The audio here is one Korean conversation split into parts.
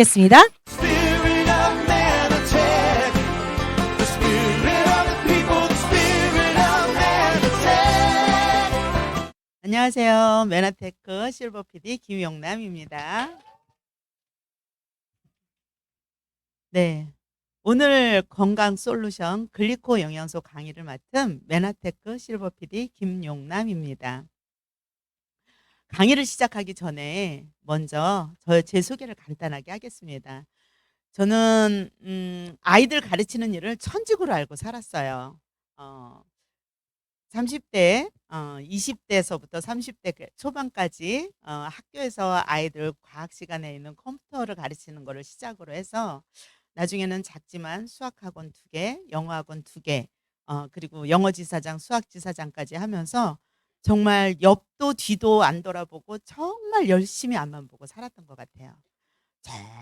겠습니다. Spirit of Manatech, the spirit of the people, the spirit of Manatech. 안녕하세요. 메나테크 실버 PD 김용남입니다. 네. 오늘 건강 솔루션 글리코 영양소 강의를 맡은 메나테크 실버 PD 김용남입니다. 강의를 시작하기 전에 먼저 제 소개를 간단하게 하겠습니다. 저는 아이들 가르치는 일을 천직으로 알고 살았어요. 30대, 20대에서부터 30대 초반까지 학교에서 아이들 과학 시간에 있는 컴퓨터를 가르치는 거를 시작으로 해서 나중에는 작지만 수학학원 2개, 영어학원 2개, 그리고 영어지사장, 수학지사장까지 하면서 정말 옆도 뒤도 안 돌아보고 정말 열심히 앞만 보고 살았던 것 같아요.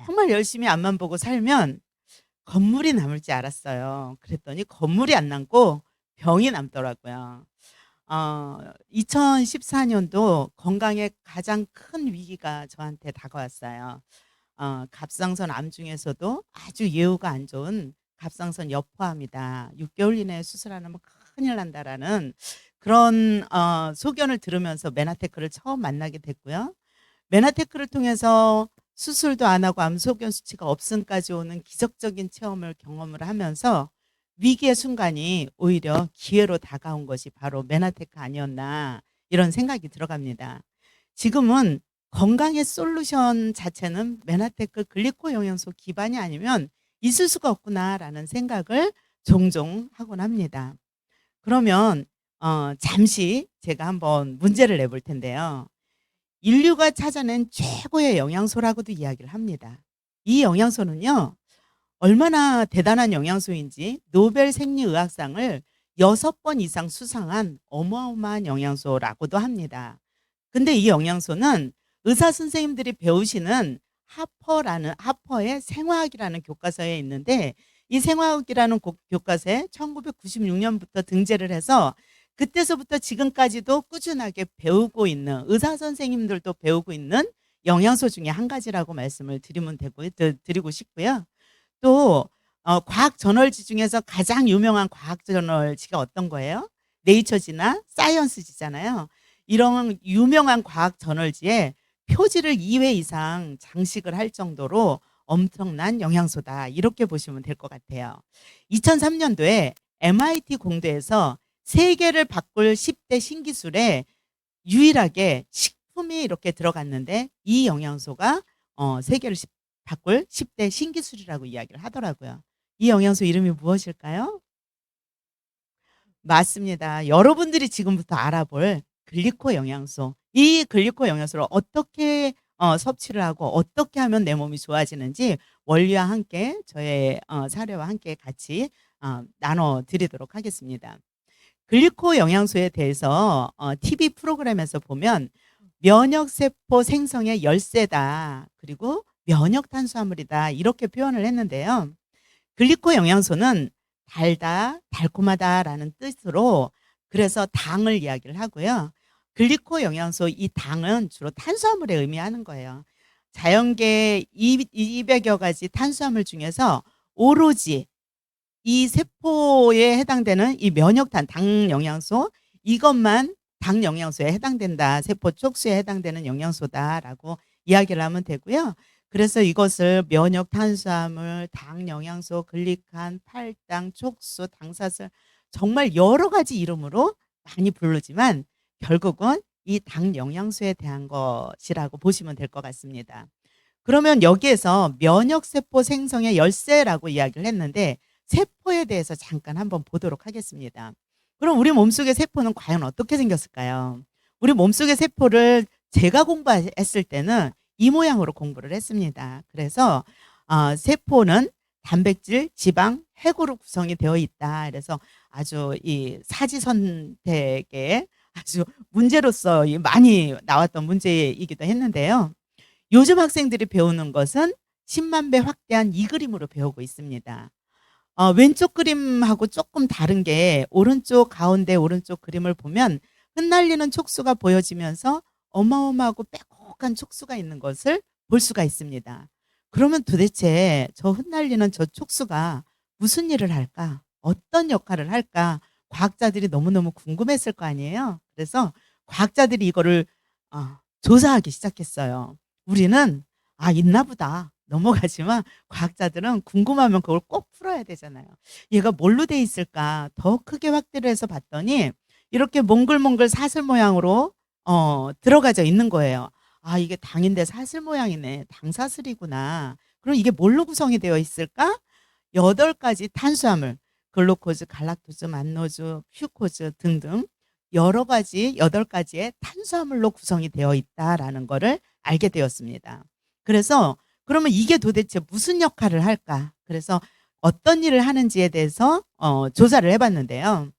정말 열심히 앞만 보고 살면 건물이 남을지 알았어요. 그랬더니 건물이 안 남고 병이 남더라고요. 2014년도 건강에 가장 큰 위기가 저한테 다가왔어요. 갑상선 암 중에서도 아주 예후가 안 좋은 갑상선 여포암이다. 6개월 이내에 수술 안 하면 큰일 난다라는 그런 소견을 들으면서 메나테크를 처음 만나게 됐고요. 메나테크를 통해서 수술도 안 하고 암소견 수치가 없음까지 오는 기적적인 체험을 경험을 하면서 위기의 순간이 오히려 기회로 다가온 것이 바로 메나테크 아니었나 이런 생각이 들어갑니다. 지금은 건강의 솔루션 자체는 메나테크 글리코 영양소 기반이 아니면 있을 수가 없구나라는 생각을 종종 하곤 합니다. 그러면 잠시 제가 한번 문제를 내볼 텐데요. 인류가 찾아낸 최고의 영양소라고도 이야기를 합니다. 이 영양소는요. 얼마나 대단한 영양소인지 노벨 생리의학상을 6번 이상 수상한 어마어마한 영양소라고도 합니다. 근데 이 영양소는 의사 선생님들이 배우시는 하퍼의 생화학이라는 교과서에 있는데 이 생화학이라는 교과서에 1996년부터 등재를 해서 그때서부터 지금까지도 꾸준하게 배우고 있는 의사 선생님들도 배우고 있는 영양소 중에 한 가지라고 말씀을 드리고 싶고요. 또 과학 저널지 중에서 가장 유명한 과학 저널지가 어떤 거예요? 네이처지나 사이언스지잖아요. 이런 유명한 과학 저널지에 표지를 2회 이상 장식을 할 정도로 엄청난 영양소다. 이렇게 보시면 될 것 같아요. 2003년도에 MIT 공대에서 세계를 바꿀 10대 신기술에 유일하게 식품이 이렇게 들어갔는데 이 영양소가 세계를 바꿀 10대 신기술이라고 이야기를 하더라고요. 이 영양소 이름이 무엇일까요? 맞습니다. 여러분들이 지금부터 알아볼 글리코 영양소. 이 글리코 영양소를 어떻게 섭취를 하고 어떻게 하면 내 몸이 좋아지는지 원리와 함께 저의 사례와 함께 같이 나눠드리도록 하겠습니다. 글리코 영양소에 대해서 TV 프로그램에서 보면 면역세포 생성의 열쇠다. 그리고 면역 탄수화물이다. 이렇게 표현을 했는데요. 글리코 영양소는 달다, 달콤하다라는 뜻으로 그래서 당을 이야기를 하고요. 글리코 영양소 이 당은 주로 탄수화물에 의미하는 거예요. 자연계 200여 가지 탄수화물 중에서 오로지 이 세포에 해당되는 이 면역탄, 당 영양소 이것만 당 영양소에 해당된다. 세포 촉수에 해당되는 영양소다라고 이야기를 하면 되고요. 그래서 이것을 면역 탄수화물, 당 영양소, 글리칸, 팔당, 촉수, 당사슬 정말 여러 가지 이름으로 많이 부르지만 결국은 이 당 영양소에 대한 것이라고 보시면 될 것 같습니다. 그러면 여기에서 면역세포 생성의 열쇠라고 이야기를 했는데 세포에 대해서 잠깐 한번 보도록 하겠습니다. 그럼 우리 몸속의 세포는 과연 어떻게 생겼을까요? 우리 몸속의 세포를 제가 공부했을 때는 이 모양으로 공부를 했습니다. 그래서 세포는 단백질, 지방, 핵으로 구성이 되어 있다. 그래서 아주 이 사지 선택에 아주 문제로서 많이 나왔던 문제이기도 했는데요. 요즘 학생들이 배우는 것은 10만 배 확대한 이 그림으로 배우고 있습니다. 왼쪽 그림하고 조금 다른 게 오른쪽 가운데 오른쪽 그림을 보면 흩날리는 촉수가 보여지면서 어마어마하고 빼곡한 촉수가 있는 것을 볼 수가 있습니다. 그러면 도대체 저 흩날리는 저 촉수가 무슨 일을 할까? 어떤 역할을 할까? 과학자들이 너무너무 궁금했을 거 아니에요. 그래서 과학자들이 이거를 조사하기 시작했어요. 우리는 있나 보다 넘어가지만 과학자들은 궁금하면 그걸 꼭 풀어야 되잖아요. 얘가 뭘로 돼 있을까? 더 크게 확대를 해서 봤더니 이렇게 몽글몽글 사슬 모양으로 들어가져 있는 거예요. 이게 당인데 사슬 모양이네. 당사슬이구나. 그럼 이게 뭘로 구성이 되어 있을까? 8가지 탄수화물, 글루코즈, 갈락토즈, 만노즈, 퓨코즈 등등 여러 가지 8가지의 탄수화물로 구성이 되어 있다라는 거를 알게 되었습니다. 그래서 그러면 이게 도대체 무슨 역할을 할까? 그래서 어떤 일을 하는지에 대해서 조사를 해봤는데요.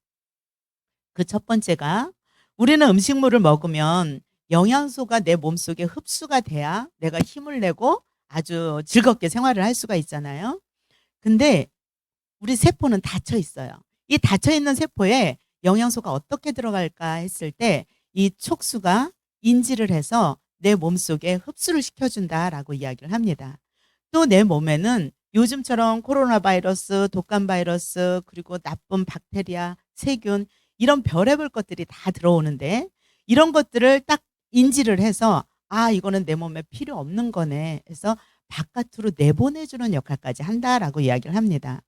그 첫 번째가 우리는 음식물을 먹으면 영양소가 내 몸속에 흡수가 돼야 내가 힘을 내고 아주 즐겁게 생활을 할 수가 있잖아요. 근데 우리 세포는 닫혀 있어요. 이 닫혀 있는 세포에 영양소가 어떻게 들어갈까 했을 때 이 촉수가 인지를 해서 내 몸속에 흡수를 시켜준다라고 이야기를 합니다. 또 내 몸에는 요즘처럼 코로나 바이러스, 독감 바이러스, 그리고 나쁜 박테리아, 세균 이런 별의별 것들이 다 들어오는데 이런 것들을 딱 인지를 해서 이거는 내 몸에 필요 없는 거네 해서 바깥으로 내보내주는 역할까지 한다라고 이야기를 합니다.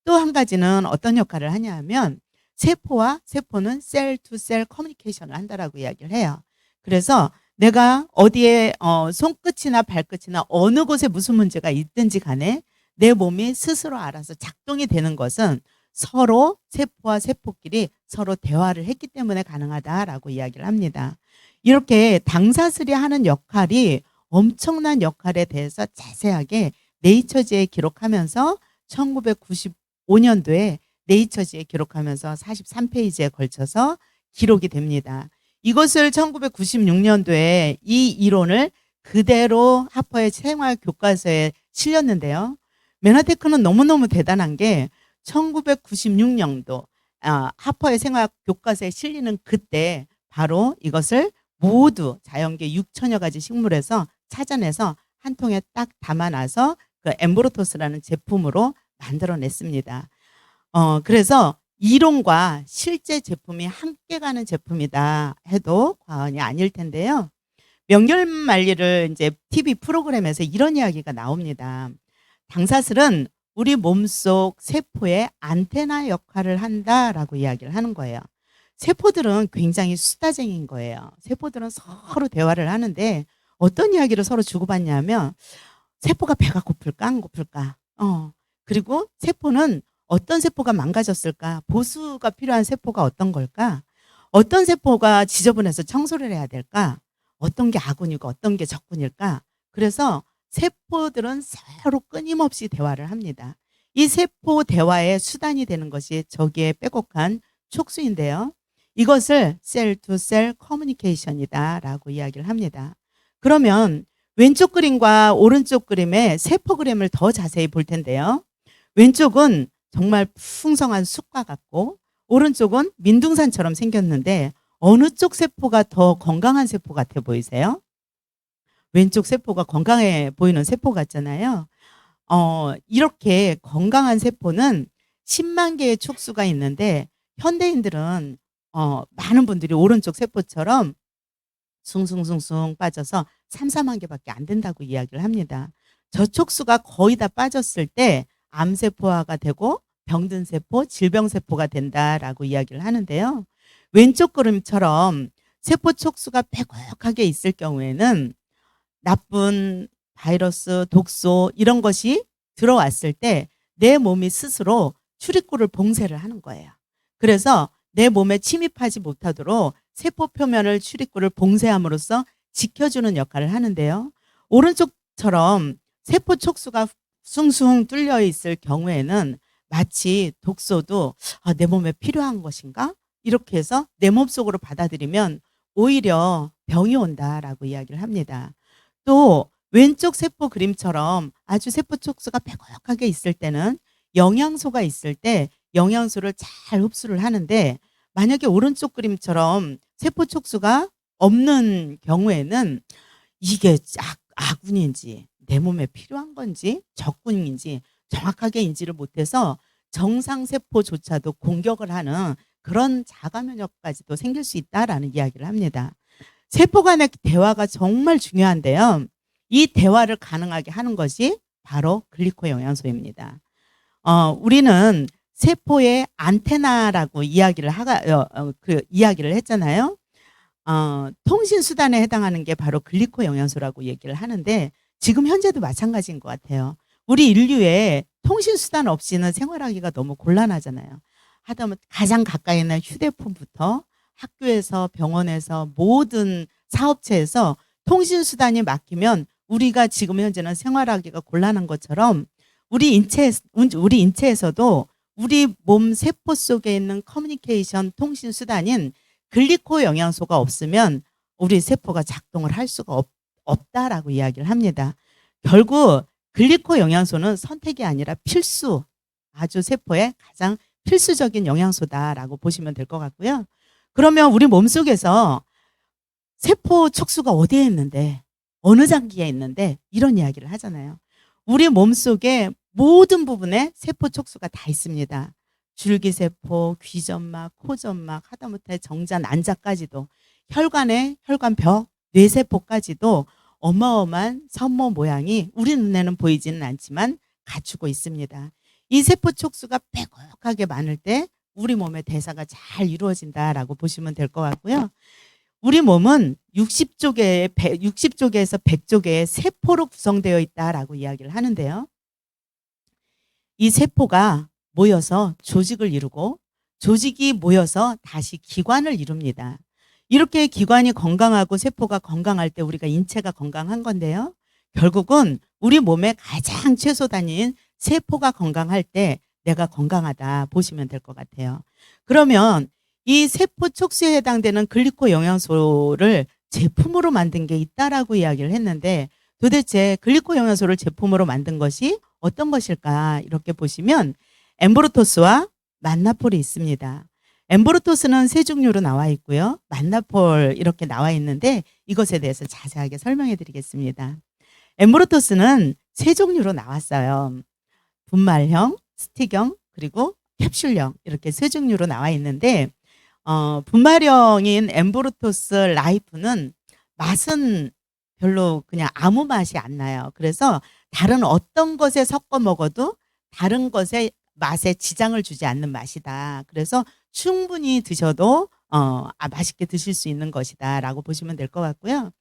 또 한 가지는 어떤 역할을 하냐 하면 세포와 세포는 셀 투 셀 커뮤니케이션을 한다라고 이야기를 해요. 그래서 내가 어디에 손끝이나 발끝이나 어느 곳에 무슨 문제가 있든지 간에 내 몸이 스스로 알아서 작동이 되는 것은 서로 세포와 세포끼리 서로 대화를 했기 때문에 가능하다라고 이야기를 합니다. 이렇게 당사슬이 하는 역할이 엄청난 역할에 대해서 자세하게 네이처지에 기록하면서 1995년도에 네이처지에 기록하면서 43페이지에 걸쳐서 기록이 됩니다. 이것을 1996년도에 이 이론을 그대로 하퍼의 생활 교과서에 실렸는데요. 맨하테크는 너무너무 대단한 게 1996년도 하퍼의 생활 교과서에 실리는 그때 바로 이것을 모두 자연계 6천여 가지 식물에서 찾아내서 한 통에 딱 담아놔서 그 엠브로토스라는 제품으로 만들어냈습니다. 그래서 이론과 실제 제품이 함께 가는 제품이다 해도 과언이 아닐 텐데요. 명결말리를 이제 TV 프로그램에서 이런 이야기가 나옵니다. 당사슬은 우리 몸속 세포의 안테나 역할을 한다라고 이야기를 하는 거예요. 세포들은 굉장히 수다쟁이인 거예요. 세포들은 서로 대화를 하는데 어떤 이야기를 서로 주고받냐면 세포가 배가 고플까 안 고플까? 그리고 세포는 어떤 세포가 망가졌을까? 보수가 필요한 세포가 어떤 걸까? 어떤 세포가 지저분해서 청소를 해야 될까? 어떤 게 아군이고 어떤 게 적군일까? 그래서 세포들은 서로 끊임없이 대화를 합니다. 이 세포 대화의 수단이 되는 것이 저기에 빼곡한 촉수인데요. 이것을 셀 투 셀 커뮤니케이션이다라고 이야기를 합니다. 그러면 왼쪽 그림과 오른쪽 그림의 세포 그림을 더 자세히 볼 텐데요. 왼쪽은 정말 풍성한 숲과 같고 오른쪽은 민둥산처럼 생겼는데 어느 쪽 세포가 더 건강한 세포 같아 보이세요? 왼쪽 세포가 건강해 보이는 세포 같잖아요. 이렇게 건강한 세포는 10만 개의 촉수가 있는데 현대인들은 많은 분들이 오른쪽 세포처럼 숭숭숭숭 빠져서 3, 4만 개밖에 안 된다고 이야기를 합니다. 저 촉수가 거의 다 빠졌을 때 암세포화가 되고 병든 세포, 질병세포가 된다라고 이야기를 하는데요. 왼쪽 그림처럼 세포 촉수가 빼곡하게 있을 경우에는 나쁜 바이러스, 독소 이런 것이 들어왔을 때 내 몸이 스스로 출입구를 봉쇄를 하는 거예요. 그래서 내 몸에 침입하지 못하도록 세포 표면을 출입구를 봉쇄함으로써 지켜주는 역할을 하는데요. 오른쪽처럼 세포 촉수가 숭숭 뚫려 있을 경우에는 마치 독소도 내 몸에 필요한 것인가? 이렇게 해서 내 몸속으로 받아들이면 오히려 병이 온다라고 이야기를 합니다. 또 왼쪽 세포 그림처럼 아주 세포 촉수가 빼곡하게 있을 때는 영양소가 있을 때 영양소를 잘 흡수를 하는데 만약에 오른쪽 그림처럼 세포 촉수가 없는 경우에는 이게 아군인지 내 몸에 필요한 건지 적군인지 정확하게 인지를 못해서 정상 세포조차도 공격을 하는 그런 자가 면역까지도 생길 수 있다라는 이야기를 합니다. 세포 간의 대화가 정말 중요한데요. 이 대화를 가능하게 하는 것이 바로 글리코 영양소입니다. 우리는 세포의 안테나라고 이야기를 했잖아요. 통신 수단에 해당하는 게 바로 글리코 영양소라고 얘기를 하는데 지금 현재도 마찬가지인 것 같아요. 우리 인류의 통신 수단 없이는 생활하기가 너무 곤란하잖아요. 하다못해 가장 가까이 있는 휴대폰부터 학교에서 병원에서 모든 사업체에서 통신 수단이 막히면 우리가 지금 현재는 생활하기가 곤란한 것처럼 우리 인체에서도 우리 몸 세포 속에 있는 커뮤니케이션 통신 수단인 글리코 영양소가 없으면 우리 세포가 작동을 할 수가 없다라고 이야기를 합니다. 결국 글리코 영양소는 선택이 아니라 필수, 아주 세포의 가장 필수적인 영양소다라고 보시면 될 것 같고요. 그러면 우리 몸속에서 세포 촉수가 어디에 있는데, 어느 장기에 있는데 이런 이야기를 하잖아요. 우리 몸속에 모든 부분에 세포 촉수가 다 있습니다. 줄기세포, 귀점막, 코점막, 하다못해 정자, 난자까지도, 혈관의 혈관벽, 뇌세포까지도 어마어마한 섬모 모양이 우리 눈에는 보이지는 않지만 갖추고 있습니다. 이 세포 촉수가 빼곡하게 많을 때 우리 몸의 대사가 잘 이루어진다라고 보시면 될 것 같고요. 우리 몸은 60조개에서 100조개의 세포로 구성되어 있다라고 이야기를 하는데요. 이 세포가 모여서 조직을 이루고 조직이 모여서 다시 기관을 이룹니다. 이렇게 기관이 건강하고 세포가 건강할 때 우리가 인체가 건강한 건데요. 결국은 우리 몸의 가장 최소 단위인 세포가 건강할 때 내가 건강하다 보시면 될 것 같아요. 그러면 이 세포 촉수에 해당되는 글리코 영양소를 제품으로 만든 게 있다라고 이야기를 했는데 도대체 글리코 영양소를 제품으로 만든 것이 어떤 것일까 이렇게 보시면 엠브로토스와 만나폴이 있습니다. 엠브로토스는 세 종류로 나와 있고요. 만나폴 이렇게 나와 있는데 이것에 대해서 자세하게 설명해 드리겠습니다. 엠브로토스는 세 종류로 나왔어요. 분말형, 스틱형, 그리고 캡슐형 이렇게 세 종류로 나와 있는데 분말형인 엠브로토스 라이프는 맛은 별로 그냥 아무 맛이 안 나요. 그래서 다른 어떤 것에 섞어 먹어도 다른 것에 맛에 지장을 주지 않는 맛이다. 그래서 충분히 드셔도 맛있게 드실 수 있는 것이다 라고 보시면 될 것 같고요.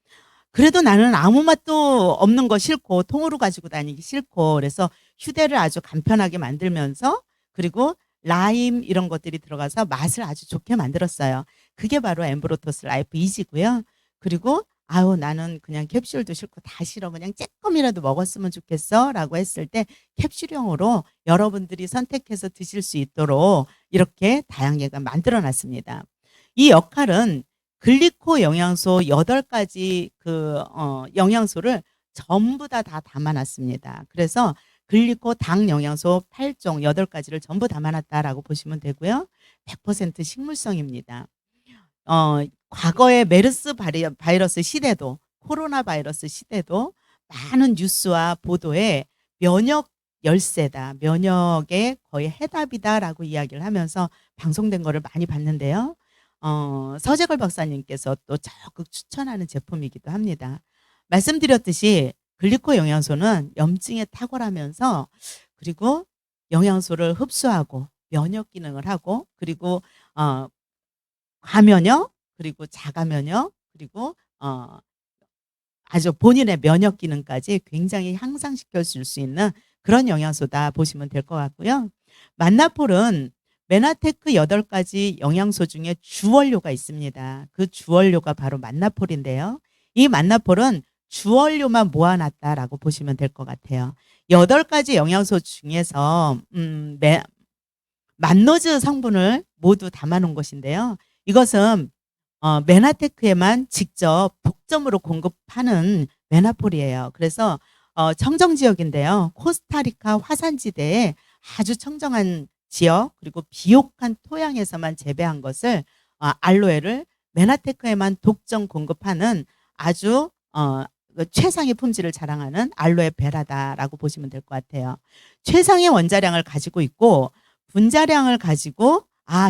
그래도 나는 아무 맛도 없는 거 싫고 통으로 가지고 다니기 싫고 그래서 휴대를 아주 간편하게 만들면서 그리고 라임 이런 것들이 들어가서 맛을 아주 좋게 만들었어요. 그게 바로 엠브로토스 라이프 이지고요. 그리고 나는 그냥 캡슐도 싫고 다 싫어. 그냥 조금이라도 먹었으면 좋겠어 라고 했을 때 캡슐형으로 여러분들이 선택해서 드실 수 있도록 이렇게 다양하게 만들어 놨습니다. 이 역할은 글리코 영양소 8가지 영양소를 전부 다 담아놨습니다. 그래서 글리코 당 영양소 8종 8가지를 전부 담아놨다라고 보시면 되고요. 100% 식물성입니다. 과거의 메르스 바이러스 시대도 코로나 바이러스 시대도 많은 뉴스와 보도에 면역 열쇠다, 면역의 거의 해답이다라고 이야기를 하면서 방송된 거를 많이 봤는데요. 서재걸 박사님께서 또 적극 추천하는 제품이기도 합니다. 말씀드렸듯이 글리코 영양소는 염증에 탁월하면서 그리고 영양소를 흡수하고 면역 기능을 하고 그리고 과면역 그리고 자가면역 그리고 아주 본인의 면역 기능까지 굉장히 향상시켜 줄 수 있는 그런 영양소다 보시면 될 것 같고요. 만나폴은 메나테크 8가지 영양소 중에 주원료가 있습니다. 그 주원료가 바로 만나폴인데요. 이 만나폴은 주원료만 모아놨다라고 보시면 될 것 같아요. 8가지 영양소 중에서 만노즈 성분을 모두 담아놓은 것인데요. 이것은 메나테크에만 직접 독점으로 공급하는 메나폴이에요. 그래서 청정 지역인데요. 코스타리카 화산지대에 아주 청정한 지역 그리고 비옥한 토양에서만 재배한 것을 알로에를 메나테크에만 독점 공급하는 아주 최상의 품질을 자랑하는 알로에 베라다라고 보시면 될 것 같아요. 최상의 원자량을 가지고 있고 분자량을 가지고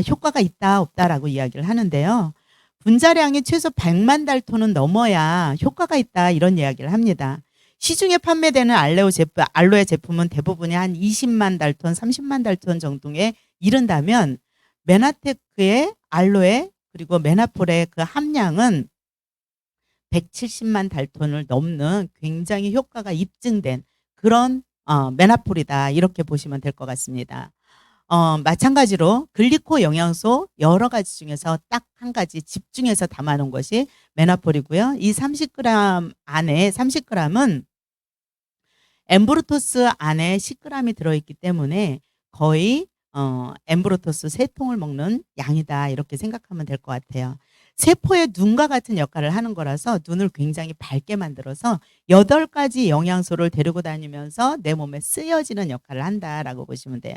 효과가 있다 없다라고 이야기를 하는데요. 분자량이 최소 100만 달톤은 넘어야 효과가 있다 이런 이야기를 합니다. 시중에 판매되는 알로에 제품은 대부분이 한 20만 달톤, 30만 달톤 정도에 이른다면 메나테크의 알로에 그리고 메나폴의 그 함량은 170만 달톤을 넘는 굉장히 효과가 입증된 그런 메나폴이다 이렇게 보시면 될 것 같습니다. 마찬가지로 글리코 영양소 여러 가지 중에서 딱 한 가지 집중해서 담아놓은 것이 메나폴이고요. 이 30g 안에 30g은 엠브루토스 안에 10g이 들어있기 때문에 거의 엠브루토스 3통을 먹는 양이다 이렇게 생각하면 될 것 같아요. 세포의 눈과 같은 역할을 하는 거라서 눈을 굉장히 밝게 만들어서 8가지 영양소를 데리고 다니면서 내 몸에 쓰여지는 역할을 한다라고 보시면 돼요.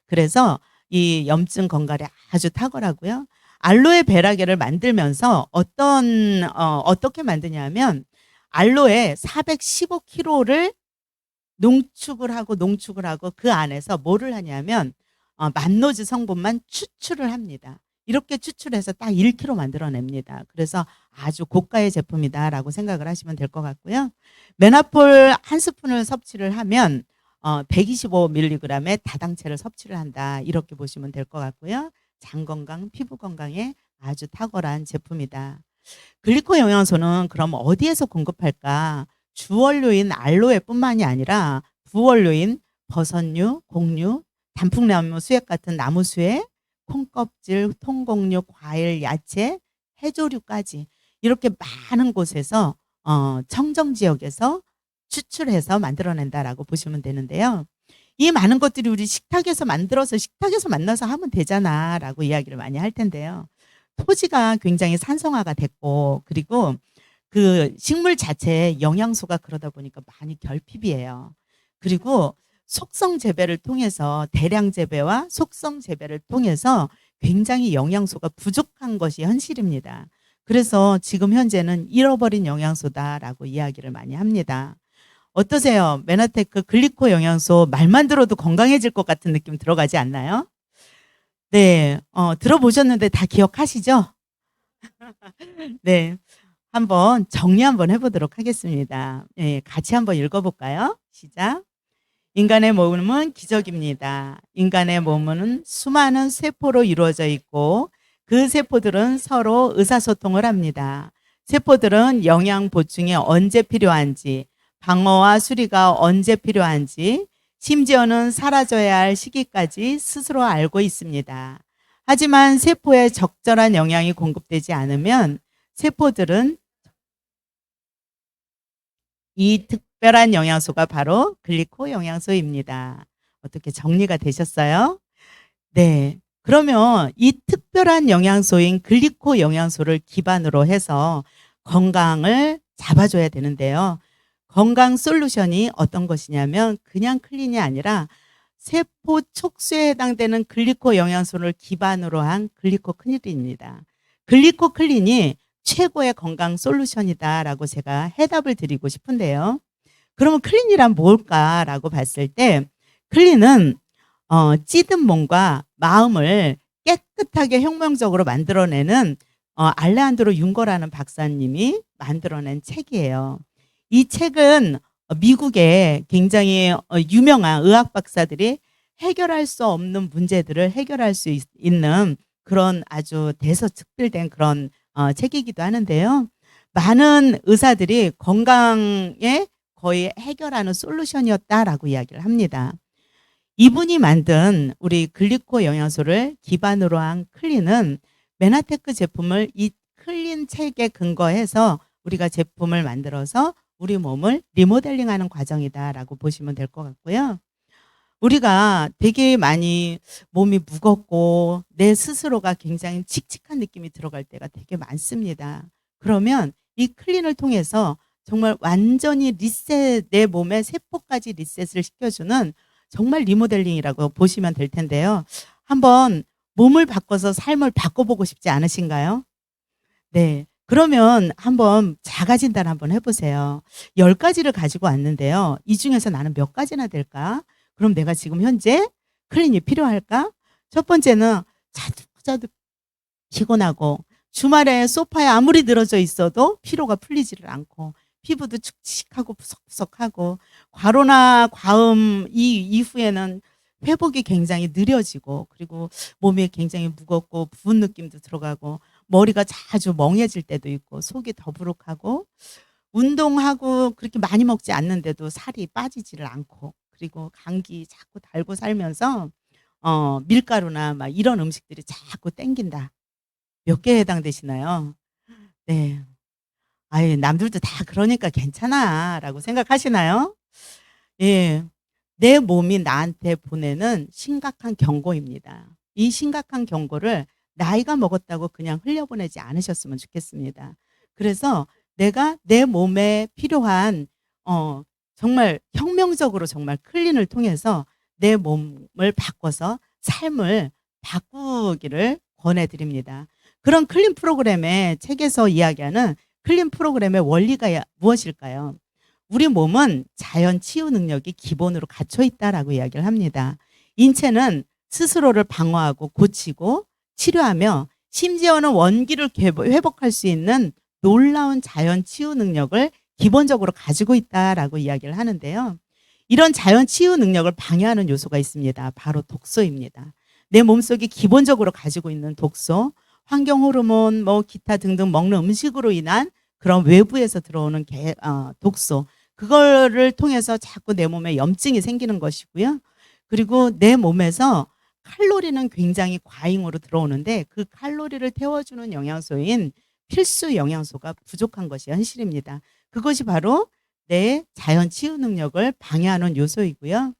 그래서 이 염증 건강에 아주 탁월하고요. 알로에 베라겔을 만들면서 어떻게 만드냐면 알로에 415kg를 농축을 하고 그 안에서 뭐를 하냐면 만노즈 성분만 추출을 합니다. 이렇게 추출해서 딱 1kg 만들어냅니다. 그래서 아주 고가의 제품이다라고 생각을 하시면 될 것 같고요. 메나폴 한 스푼을 섭취를 하면 125mg의 다당체를 섭취를 한다. 이렇게 보시면 될 것 같고요. 장 건강, 피부 건강에 아주 탁월한 제품이다. 글리코 영양소는 그럼 어디에서 공급할까? 주원료인 알로에뿐만이 아니라 부원료인 버섯류, 곡류, 단풍나무 수액 같은 나무 수액, 콩껍질, 통곡류, 과일, 야채, 해조류까지 이렇게 많은 곳에서 청정 지역에서 추출해서 만들어낸다라고 보시면 되는데요. 이 많은 것들이 우리 식탁에서 만들어서 식탁에서 만나서 하면 되잖아 라고 이야기를 많이 할 텐데요. 토지가 굉장히 산성화가 됐고 그리고 그 식물 자체에 영양소가 그러다 보니까 많이 결핍이에요. 그리고 속성 재배를 통해서 대량 재배와 속성 재배를 통해서 굉장히 영양소가 부족한 것이 현실입니다. 그래서 지금 현재는 잃어버린 영양소다라고 이야기를 많이 합니다. 어떠세요? 메나테크 글리코 영양소 말만 들어도 건강해질 것 같은 느낌 들어가지 않나요? 네, 들어보셨는데 다 기억하시죠? 네, 한번 정리 한번 해보도록 하겠습니다. 네, 같이 한번 읽어볼까요? 시작. 인간의 몸은 기적입니다. 인간의 몸은 수많은 세포로 이루어져 있고 그 세포들은 서로 의사소통을 합니다. 세포들은 영양 보충이 언제 필요한지, 방어와 수리가 언제 필요한지, 심지어는 사라져야 할 시기까지 스스로 알고 있습니다. 하지만 세포에 적절한 영양이 공급되지 않으면 세포들은 이 특별한 영양소가 바로 글리코 영양소입니다. 어떻게 정리가 되셨어요? 네. 그러면 이 특별한 영양소인 글리코 영양소를 기반으로 해서 건강을 잡아줘야 되는데요. 건강 솔루션이 어떤 것이냐면 그냥 클린이 아니라 세포 촉수에 해당되는 글리코 영양소를 기반으로 한 글리코 클린입니다. 글리코 클린이 최고의 건강 솔루션이다라고 제가 해답을 드리고 싶은데요. 그러면 클린이란 뭘까라고 봤을 때 클린은 찌든 몸과 마음을 깨끗하게 혁명적으로 만들어내는 알레한드로 융거라는 박사님이 만들어낸 책이에요. 이 책은 미국의 굉장히 유명한 의학 박사들이 해결할 수 없는 문제들을 해결할 수 있는 그런 아주 대서특필된 그런 책이기도 하는데요. 많은 의사들이 건강에 거의 해결하는 솔루션이었다라고 이야기를 합니다. 이분이 만든 우리 글리코 영양소를 기반으로 한 클린은 메나테크 제품을 이 클린 책에 근거해서 우리가 제품을 만들어서 우리 몸을 리모델링하는 과정이다라고 보시면 될 것 같고요. 우리가 되게 많이 몸이 무겁고 내 스스로가 굉장히 칙칙한 느낌이 들어갈 때가 되게 많습니다. 그러면 이 클린을 통해서 정말 완전히 리셋, 내 몸의 세포까지 리셋을 시켜주는 정말 리모델링이라고 보시면 될 텐데요. 한번 몸을 바꿔서 삶을 바꿔보고 싶지 않으신가요? 네. 그러면 한번 자가 진단 한번 해 보세요. 10 가지를 가지고 왔는데요. 이 중에서 나는 몇 가지나 될까? 그럼 내가 지금 현재 클린이 필요할까? 첫 번째는 자주자주 피곤하고 주말에 소파에 아무리 늘어져 있어도 피로가 풀리지를 않고 피부도 축축하고 푸석푸석하고 과로나 과음 이후에는 회복이 굉장히 느려지고 그리고 몸이 굉장히 무겁고 부은 느낌도 들어가고 머리가 자주 멍해질 때도 있고 속이 더부룩하고 운동하고 그렇게 많이 먹지 않는데도 살이 빠지지를 않고 그리고 감기 자꾸 달고 살면서 밀가루나 막 이런 음식들이 자꾸 땡긴다. 몇 개에 해당되시나요? 네. 아유, 남들도 다 그러니까 괜찮아라고 생각하시나요? 예. 내 몸이 나한테 보내는 심각한 경고입니다. 이 심각한 경고를 나이가 먹었다고 그냥 흘려보내지 않으셨으면 좋겠습니다. 그래서 내가 내 몸에 필요한 정말 혁명적으로 정말 클린을 통해서 내 몸을 바꿔서 삶을 바꾸기를 권해드립니다. 그런 클린 프로그램의 책에서 이야기하는 클린 프로그램의 원리가 무엇일까요? 우리 몸은 자연 치유 능력이 기본으로 갖춰 있다라고 이야기를 합니다. 인체는 스스로를 방어하고 고치고 치료하며 심지어는 원기를 회복할 수 있는 놀라운 자연 치유 능력을 기본적으로 가지고 있다라고 이야기를 하는데요. 이런 자연 치유 능력을 방해하는 요소가 있습니다. 바로 독소입니다. 내 몸속에 기본적으로 가지고 있는 독소, 환경 호르몬, 뭐 기타 등등 먹는 음식으로 인한 그런 외부에서 들어오는 독소, 그거를 통해서 자꾸 내 몸에 염증이 생기는 것이고요. 그리고 내 몸에서 칼로리는 굉장히 과잉으로 들어오는데 그 칼로리를 태워주는 영양소인 필수 영양소가 부족한 것이 현실입니다. 그것이 바로 내 자연 치유 능력을 방해하는 요소이고요.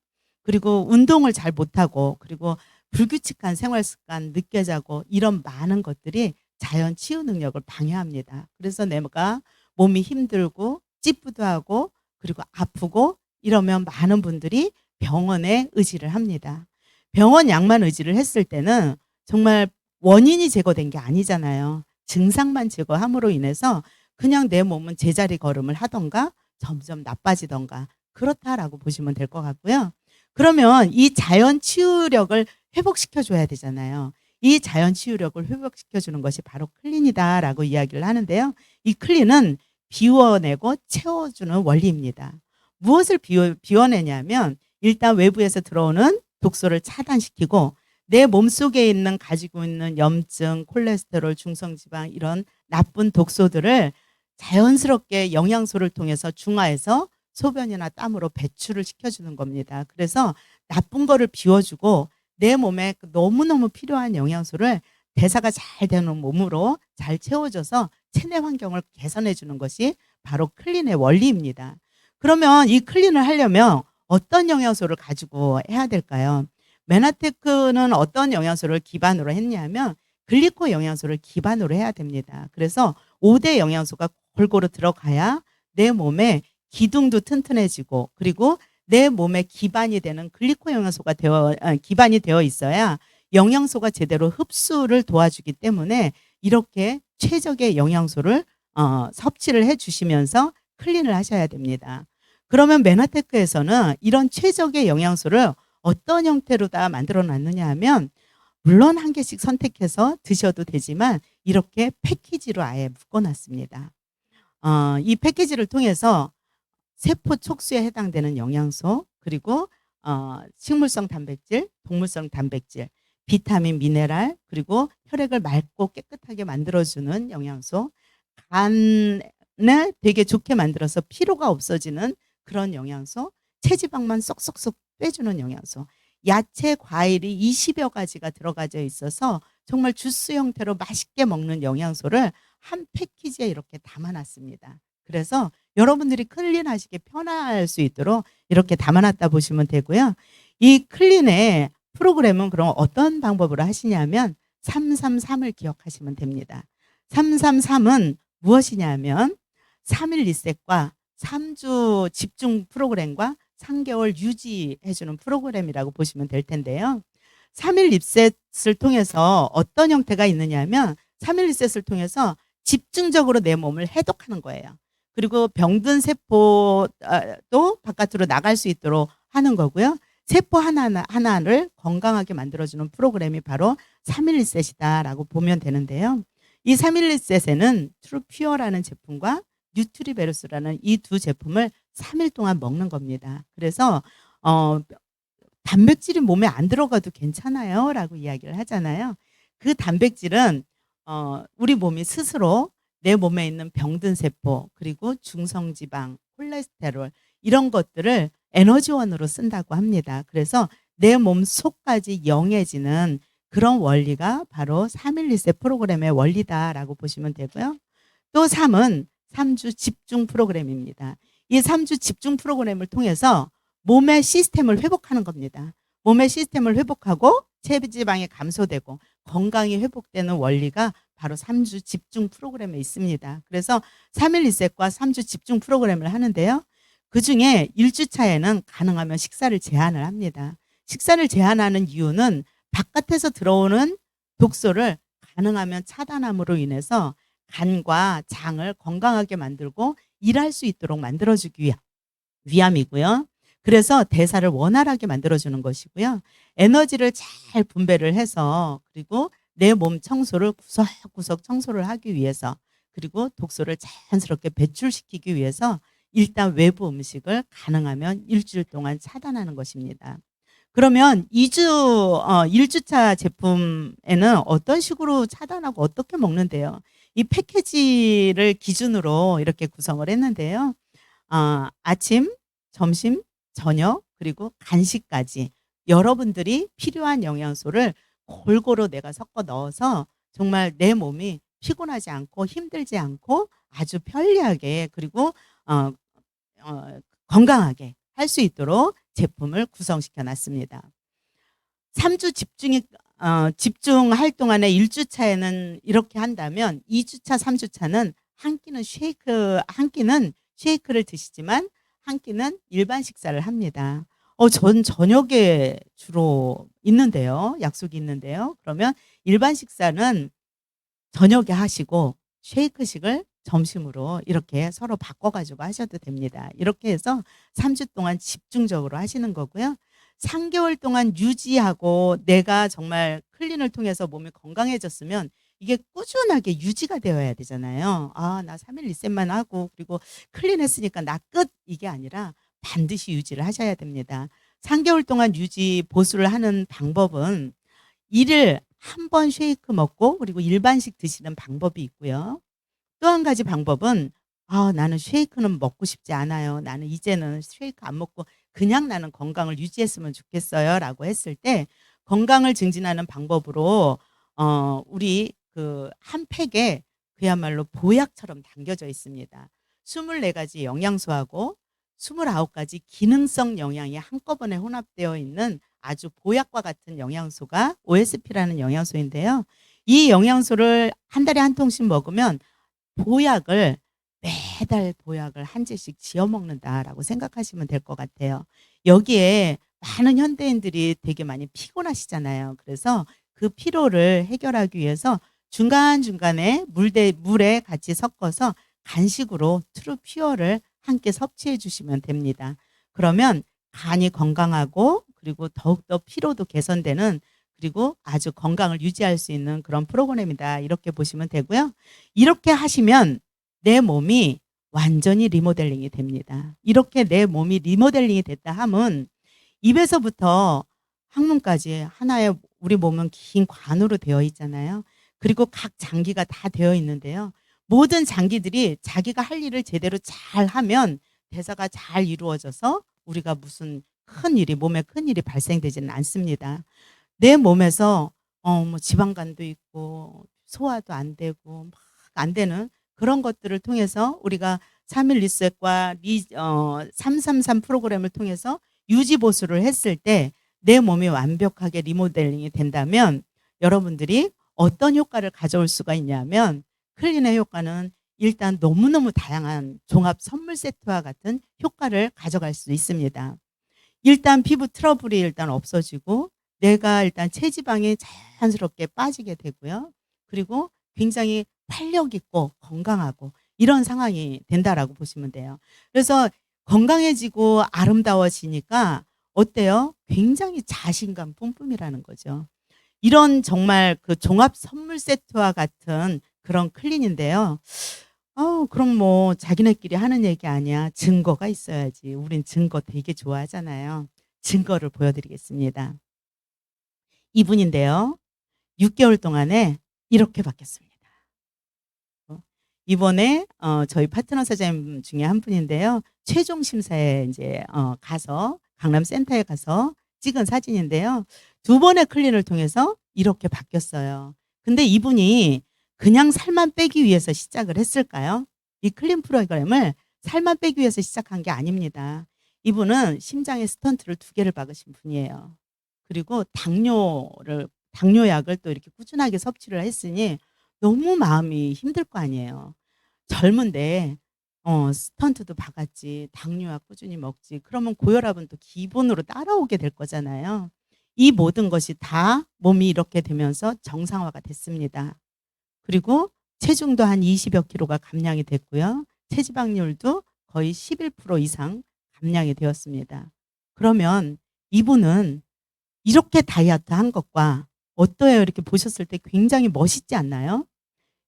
그리고 운동을 잘 못하고 그리고 불규칙한 생활 습관, 늦게 자고 이런 많은 것들이 자연 치유 능력을 방해합니다. 그래서 내가 몸이 힘들고 찌뿌둥하고 그리고 아프고 이러면 많은 분들이 병원에 의지를 합니다. 병원 약만 의지를 했을 때는 정말 원인이 제거된 게 아니잖아요. 증상만 제거함으로 인해서 그냥 내 몸은 제자리 걸음을 하던가 점점 나빠지던가 그렇다라고 보시면 될 것 같고요. 그러면 이 자연 치유력을 회복시켜 줘야 되잖아요. 이 자연 치유력을 회복시켜 주는 것이 바로 클린이다라고 이야기를 하는데요. 이 클린은 비워내고 채워주는 원리입니다. 무엇을 비워내냐면 일단 외부에서 들어오는 독소를 차단시키고 내 몸속에 있는 가지고 있는 염증, 콜레스테롤, 중성지방 이런 나쁜 독소들을 자연스럽게 영양소를 통해서 중화해서 소변이나 땀으로 배출을 시켜주는 겁니다. 그래서 나쁜 거를 비워주고 내 몸에 너무너무 필요한 영양소를 대사가 잘 되는 몸으로 잘 채워줘서 체내 환경을 개선해 주는 것이 바로 클린의 원리입니다. 그러면 이 클린을 하려면 어떤 영양소를 가지고 해야 될까요? 메나테크는 어떤 영양소를 기반으로 했냐면 글리코 영양소를 기반으로 해야 됩니다. 그래서 5대 영양소가 골고루 들어가야 내 몸에 기둥도 튼튼해지고 그리고 내 몸에 기반이 되는 글리코 영양소가 기반이 되어 있어야 영양소가 제대로 흡수를 도와주기 때문에 이렇게 최적의 영양소를 섭취를 해주시면서 클린을 하셔야 됩니다. 그러면 메나테크에서는 이런 최적의 영양소를 어떤 형태로 다 만들어 놨느냐 하면 물론 한 개씩 선택해서 드셔도 되지만 이렇게 패키지로 아예 묶어놨습니다. 이 패키지를 통해서 세포 촉수에 해당되는 영양소 그리고 식물성 단백질, 동물성 단백질, 비타민, 미네랄 그리고 혈액을 맑고 깨끗하게 만들어주는 영양소, 간을 되게 좋게 만들어서 피로가 없어지는 그런 영양소, 체지방만 쏙쏙쏙 빼주는 영양소, 야채, 과일이 20여 가지가 들어가져 있어서 정말 주스 형태로 맛있게 먹는 영양소를 한 패키지에 이렇게 담아놨습니다. 그래서 여러분들이 클린하시게 편할 수 있도록 이렇게 담아놨다 보시면 되고요. 이 클린의 프로그램은 그럼 어떤 방법으로 하시냐면 333을 기억하시면 됩니다. 333은 무엇이냐면 3일 리셋과 3주 집중 프로그램과 3개월 유지해주는 프로그램이라고 보시면 될 텐데요. 3일 리셋을 통해서 어떤 형태가 있느냐면 3일 리셋을 통해서 집중적으로 내 몸을 해독하는 거예요. 그리고 병든 세포도 바깥으로 나갈 수 있도록 하는 거고요. 세포 하나를 건강하게 만들어주는 프로그램이 바로 311셋이다라고 보면 되는데요. 이 311셋에는 트루퓨어라는 제품과 뉴트리베루스라는 이 두 제품을 3일 동안 먹는 겁니다. 그래서 단백질이 몸에 안 들어가도 괜찮아요 라고 이야기를 하잖아요. 그 단백질은 우리 몸이 스스로 내 몸에 있는 병든 세포 그리고 중성지방, 콜레스테롤 이런 것들을 에너지원으로 쓴다고 합니다. 그래서 내 몸 속까지 영해지는 그런 원리가 바로 311셋 프로그램의 원리다라고 보시면 되고요. 또 3은 3주 집중 프로그램입니다. 이 3주 집중 프로그램을 통해서 몸의 시스템을 회복하는 겁니다. 몸의 시스템을 회복하고 체지방이 감소되고 건강이 회복되는 원리가 바로 3주 집중 프로그램에 있습니다. 그래서 311셋과 3주 집중 프로그램을 하는데요. 그중에 1주차에는 가능하면 식사를 제한을 합니다. 식사를 제한하는 이유는 바깥에서 들어오는 독소를 가능하면 차단함으로 인해서 간과 장을 건강하게 만들고 일할 수 있도록 만들어주기 위함이고요. 그래서 대사를 원활하게 만들어주는 것이고요. 에너지를 잘 분배를 해서 그리고 내 몸 청소를 구석구석 청소를 하기 위해서 그리고 독소를 자연스럽게 배출시키기 위해서 일단 외부 음식을 가능하면 일주일 동안 차단하는 것입니다. 그러면 1주차 제품에는 어떤 식으로 차단하고 어떻게 먹는데요? 이 패키지를 기준으로 이렇게 구성을 했는데요. 아침, 점심, 저녁 그리고 간식까지 여러분들이 필요한 영양소를 골고루 내가 섞어 넣어서 정말 내 몸이 피곤하지 않고 힘들지 않고 아주 편리하게 그리고 건강하게 할 수 있도록 제품을 구성시켜 놨습니다. 3주 집중할 동안에 1주차에는 이렇게 한다면 2주차, 3주차는 한 끼는 쉐이크를 드시지만 한 끼는 일반 식사를 합니다. 전 저녁에 주로 있는데요. 약속이 있는데요. 그러면 일반 식사는 저녁에 하시고 쉐이크식을 점심으로 이렇게 서로 바꿔가지고 하셔도 됩니다. 이렇게 해서 3주 동안 집중적으로 하시는 거고요. 3개월 동안 유지하고 내가 정말 클린을 통해서 몸이 건강해졌으면 이게 꾸준하게 유지가 되어야 되잖아요. 나 3일 리셋만 하고 그리고 클린했으니까 나 끝 이게 아니라 반드시 유지를 하셔야 됩니다. 3개월 동안 유지 보수를 하는 방법은 1일 한 번 쉐이크 먹고 그리고 일반식 드시는 방법이 있고요. 또 한 가지 방법은 나는 쉐이크는 먹고 싶지 않아요. 나는 이제는 쉐이크 안 먹고 그냥 나는 건강을 유지했으면 좋겠어요 라고 했을 때 건강을 증진하는 방법으로 우리 그 한 팩에 그야말로 보약처럼 담겨져 있습니다. 24가지 영양소하고 29가지 기능성 영양이 한꺼번에 혼합되어 있는 아주 보약과 같은 영양소가 OSP라는 영양소인데요. 이 영양소를 한 달에 한 통씩 먹으면 매달 보약을 한 제씩 지어 먹는다라고 생각하시면 될 것 같아요. 여기에 많은 현대인들이 되게 많이 피곤하시잖아요. 그래서 그 피로를 해결하기 위해서 중간중간에 물에 같이 섞어서 간식으로 트루퓨어를 함께 섭취해 주시면 됩니다. 그러면 간이 건강하고 그리고 더욱더 피로도 개선되는 그리고 아주 건강을 유지할 수 있는 그런 프로그램이다. 이렇게 보시면 되고요. 이렇게 하시면 내 몸이 완전히 리모델링이 됩니다. 이렇게 내 몸이 리모델링이 됐다 함은 입에서부터 항문까지 하나의 우리 몸은 긴 관으로 되어 있잖아요. 그리고 각 장기가 다 되어 있는데요. 모든 장기들이 자기가 할 일을 제대로 잘 하면 대사가 잘 이루어져서 우리가 무슨 몸에 큰 일이 발생되지는 않습니다. 내 몸에서 뭐 지방간도 있고 소화도 안 되고 막 안 되는 그런 것들을 통해서 우리가 3일 리셋과 333 프로그램을 통해서 유지 보수를 했을 때 내 몸이 완벽하게 리모델링이 된다면 여러분들이 어떤 효과를 가져올 수가 있냐면 클린의 효과는 일단 너무너무 다양한 종합 선물 세트와 같은 효과를 가져갈 수 있습니다. 일단 피부 트러블이 일단 없어지고 내가 일단 체지방이 자연스럽게 빠지게 되고요. 그리고 굉장히 활력 있고 건강하고 이런 상황이 된다라고 보시면 돼요. 그래서 건강해지고 아름다워지니까 어때요? 굉장히 자신감 뿜뿜이라는 거죠. 이런 정말 그 종합 선물 세트와 같은 그런 클린인데요. 그럼 뭐 자기네끼리 하는 얘기 아니야. 증거가 있어야지. 우린 증거 되게 좋아하잖아요. 증거를 보여드리겠습니다. 이분인데요. 6개월 동안에 이렇게 바뀌었습니다. 이번에 저희 파트너 사장님 중에 한 분인데요. 최종 심사에 이제 가서 강남 센터에 가서 찍은 사진인데요. 2번의 클린을 통해서 이렇게 바뀌었어요. 근데 이분이 그냥 살만 빼기 위해서 시작을 했을까요? 이 클린 프로그램을 살만 빼기 위해서 시작한 게 아닙니다. 이분은 심장에 스턴트를 2개를 박으신 분이에요. 그리고 당뇨약을 또 이렇게 꾸준하게 섭취를 했으니 너무 마음이 힘들 거 아니에요. 젊은데 스턴트도 박았지, 당뇨약 꾸준히 먹지. 그러면 고혈압은 또 기본으로 따라오게 될 거잖아요. 이 모든 것이 다 몸이 이렇게 되면서 정상화가 됐습니다. 그리고 체중도 한 20여 킬로가 감량이 됐고요. 체지방률도 거의 11% 이상 감량이 되었습니다. 그러면 이분은 이렇게 다이어트 한 것과 어떠해요? 이렇게 보셨을 때 굉장히 멋있지 않나요?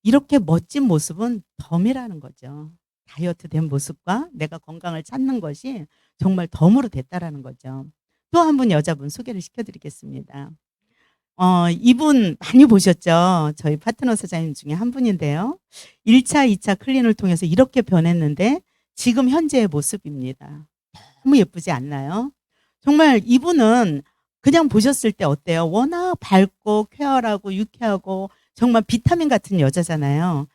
이렇게 멋진 모습은 덤이라는 거죠. 다이어트 된 모습과 내가 건강을 찾는 것이 정말 덤으로 됐다라는 거죠. 또 한 분 여자분 소개를 시켜드리겠습니다. 이분 많이 보셨죠? 저희 파트너 사장님 중에 한 분인데요. 1차, 2차 클린을 통해서 이렇게 변했는데 지금 현재의 모습입니다. 너무 예쁘지 않나요? 정말 이분은 그냥 보셨을 때 어때요? 워낙 밝고 쾌활하고 유쾌하고 정말 비타민 같은 여자잖아요.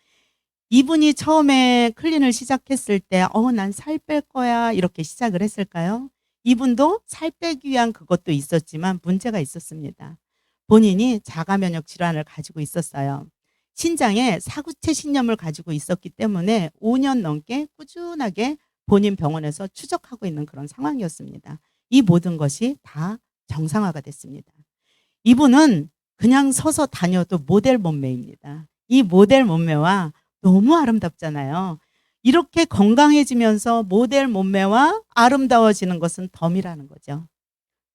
이분이 처음에 클린을 시작했을 때 난 살 뺄 거야 이렇게 시작을 했을까요? 이분도 살 빼기 위한 그것도 있었지만 문제가 있었습니다. 본인이 자가면역 질환을 가지고 있었어요. 신장에 사구체 신염을 가지고 있었기 때문에 5년 넘게 꾸준하게 본인 병원에서 추적하고 있는 그런 상황이었습니다. 이 모든 것이 다 정상화가 됐습니다. 이분은 그냥 서서 다녀도 모델 몸매입니다. 이 모델 몸매와 너무 아름답잖아요. 이렇게 건강해지면서 모델 몸매와 아름다워지는 것은 덤이라는 거죠.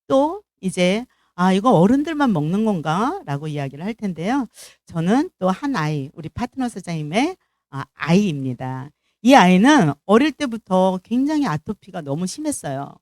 또 이제 이거 어른들만 먹는 건가? 라고 이야기를 할 텐데요. 저는 또 한 아이, 우리 파트너 사장님의 아이입니다. 이 아이는 어릴 때부터 굉장히 아토피가 너무 심했어요.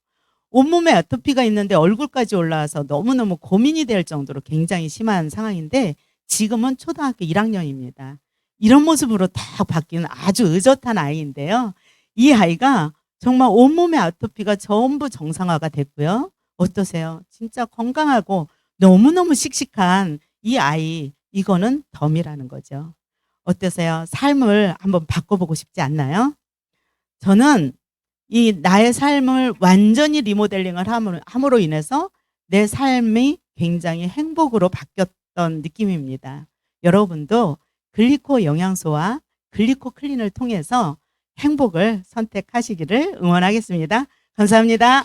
온몸에 아토피가 있는데 얼굴까지 올라와서 너무너무 고민이 될 정도로 굉장히 심한 상황인데 지금은 초등학교 1학년입니다. 이런 모습으로 딱 바뀌는 아주 의젓한 아이인데요. 이 아이가 정말 온몸의 아토피가 전부 정상화가 됐고요. 어떠세요? 진짜 건강하고 너무너무 씩씩한 이 아이, 이거는 덤이라는 거죠. 어떠세요? 삶을 한번 바꿔보고 싶지 않나요? 저는 이 나의 삶을 완전히 리모델링을 함으로 인해서 내 삶이 굉장히 행복으로 바뀌었던 느낌입니다. 여러분도 글리코 영양소와 글리코 클린을 통해서 행복을 선택하시기를 응원하겠습니다. 감사합니다.